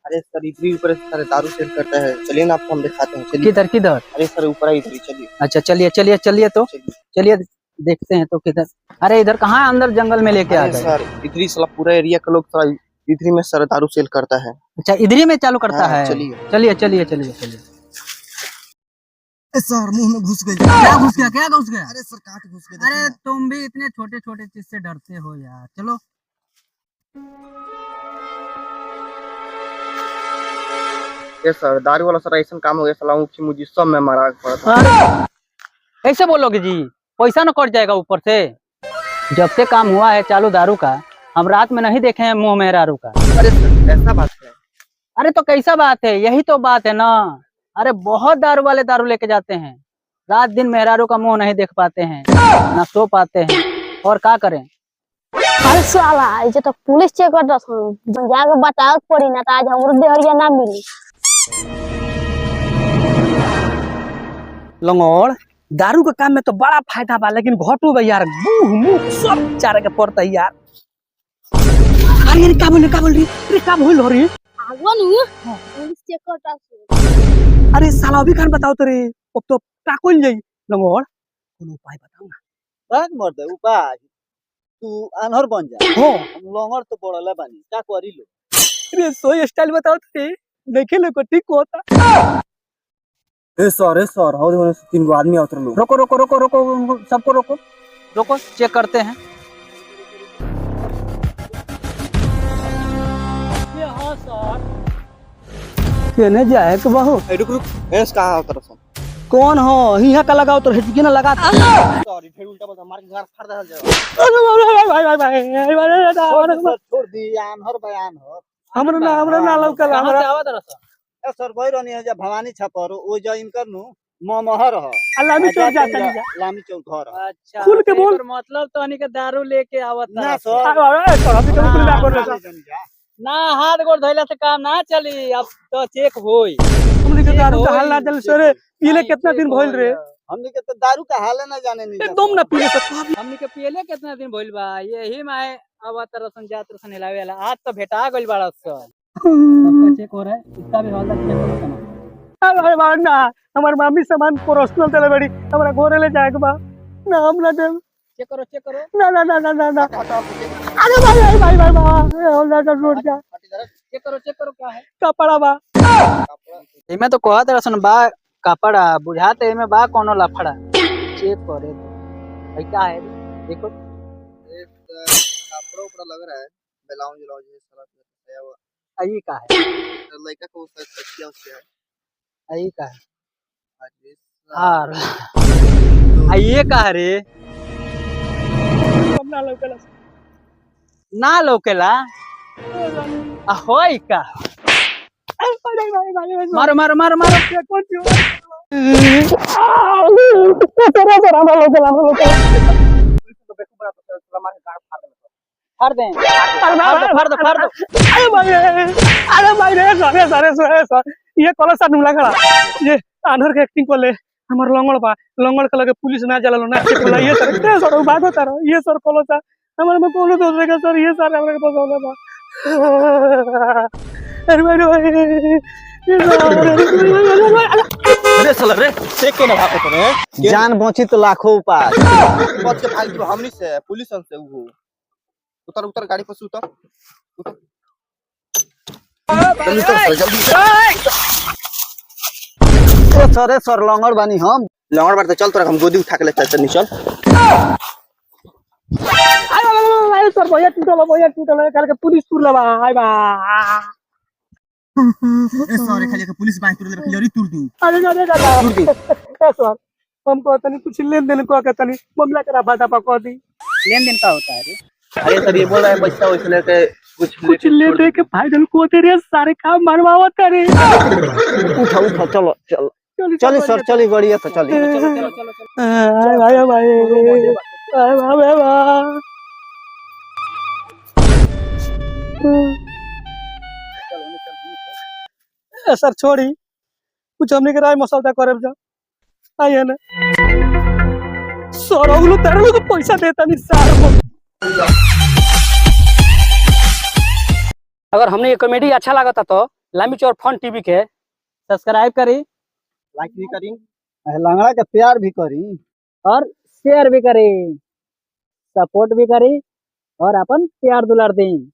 अरे सर इधर ऊपर सर दारू सेल करता है, चलिए ना आपको हम दिखाते हैं। चलिए। किधर किधर? अरे सर ऊपर ही इधर ही चलिए। अच्छा चलिए चलिए चलिए तो चलिए। चलिए देखते हैं तो किधर। अरे इधर कहाँ अंदर जंगल में लेके आ अरे गए? सर इधर ही साला पूरा एरिया का लोग साला इधर ही में सर दारू सेल करता है। अच्छा इधर ही में चालू करता हाँ, है। चलिए। चलिए चलिए चलिए चलिए। सर मुंह में घुस गई। क्या घुस गया? क्या घुस गया? अरे सर काट घुस गई। अरे तुम भी इतने छोटे छोटे चीज से डरते हो यार। चलो ये सर दारू वाला सर ऐसा काम हो गया, साला ऊँची मुझी सब में मारा पड़ा। अरे ऐसे बोलोगे जी? पैसा न कट जाएगा ऊपर से। जब से काम हुआ है चालू दारू का, हम रात में नहीं देखे हैं मुंह मेहरारू का। अरे सर ऐसा बात है। अरे तो कैसा बात है? यही तो बात है ना। अरे बहुत दारू वाले दारू लेके जाते हैं, रात दिन मेहरारू का मुंह नहीं देख पाते हैं, ना सो पाते हैं, और क्या करें। अरे साला ये तो पुलिस चेक कर रहा जाके बताओ पड़ी ना तो आज हमरो देहरिया ना मिली। लंगोड़ दारू के काम में तो बड़ा फायदा बा, लेकिन घटू बा यार, मुंह मुंह सब चारे के पड़ता है यार। अरे यार क्या बोल रही? अरे क्या बोल रही? आगो नु पुलिस चेक कर रहा। अरे साला अभी खान बताओ तो रे, अब तो टाकोल जाई। लंगोड़ कोनो उपाय बताओ ना। बात मर दे उपाय तू आन्हर बन जा। हो हम लंगर तो पड़ले बानी का करी लो। अरे सोई स्टाइल बताओ तो रे, देखे लो को ठीक होता। ए सर हो देखो 3 गो आदमी उतर लो। रोको रोको रोको रोको सबको रोको रोको, चेक करते हैं। हाँ सर केने जाए के बहू? रुक रुक भैंस कहाँ उतर सर? कौन हो हिया का लगाओ तो हिचकी ना लगा। सॉरी फिर उल्टा बोल मार के घर फाड़ दे जाओ। छोड़ दी आन्हर बयान हो। हमरा ना लौकल हमरा। ए सर भाई रहनी है जा भवानी छपर ओ जा इनकर नु महर ह। लामी चौक जाता नहीं जा। लामी चौक घर ह। अच्छा खुल के बोल। मतलब तो अनी के दारू लेके आवत ना सर ना, हाथ गोड़ धइला से काम ना चली। अब तो चेक होई। हमनी के दारू का हाल ना चल सरे, पीले कितना दिन भइल रे? हमनी के तो दारू का हाल ना जाने नहीं एकदम ना पीले सब। हमनी के पियले कितना दिन भइल बा, यही में अब तरसन जात रसन हिलावे वाला आज तो भेटा गइल बाड़ा सब। सबका चेक हो रहा है, इसका भी हवाला चेक करो। अरे बाबा ना, हमार मामी सामान पर्सनल चले बड़ी, हमरा घरे ले जाए के बा ना। हम ना दे। चेक करो ना ना ना ना ना ना। अरे भाई हल्ला का रोड जा। चेक करो क्या है कपड़ा बा। इमे तो कहत रसन बा कपड़ा, बुझाते इमे बा कोनो लफड़ा। चेक करे भाई क्या है देखो। कपड़ा ऊपर लग रहा है, ब्लाउज ब्लाउज ये सारा है वो। आई का है? लड़का को उसका तकिया उसका है। आई का है? आज हार आइए का है रे? हम ना लौकला। ना लौकेला होई का? मारो मारो मारो मारो कौन क्यों? फाड़ दे। अरे भाई रे सर ये कॉलेज सा नुला खड़ा ये आनर के एक्टिंग कोले हमर लंगड़ के लगे पुलिस ना चललो ना चेक होला। ये सर बात होता रहो। ये सर कॉलेज सा हमर में कोनो दोस्त रे सर। ये सर हमरा के पसंद बा। अरे भाई अरे साला रे चेक के ना भागो रे। जान बची तो लाखों उपाय। बच के भाग जो हमनी से पुलिस से वो। उतर गाड़ी पर से उतर। जल्दी सर लंगर बानी हम। लंगड़ बार तो चल, तोरा हम गोदी उठा के ले चल चल। सर भैया टूटल काल के पुलिस तुर लबा। हाय बा ए सॉरी खाली के पुलिस बाइक तुर ले खिलरी तुर दू। अरे सर हम को तनी कुछ लेन देन को के तनी मामला करा बाता पा दी। लेन देन का होता है रे? अरे सर ये बोल रहा है पैसा वैसे लेके कुछ ले दे के फाइनल को तेरे सारे काम मरवावत करे। उठा चलो चल सर चली बढ़िया तो चली। भाई सर छोड़ी कुछ हमने के राय मसौदा करे जा। आइए ना सर अगलो तेरे लोग पैसा देता नहीं सर। अगर हमने ये कॉमेडी अच्छा लगा था तो लामी चौर फन टीवी के सब्सक्राइब करी लाइक भी करी लंगड़ा के प्यार भी करी और शेयर भी करी, सपोर्ट भी करी और अपन प्यार दुलार दी।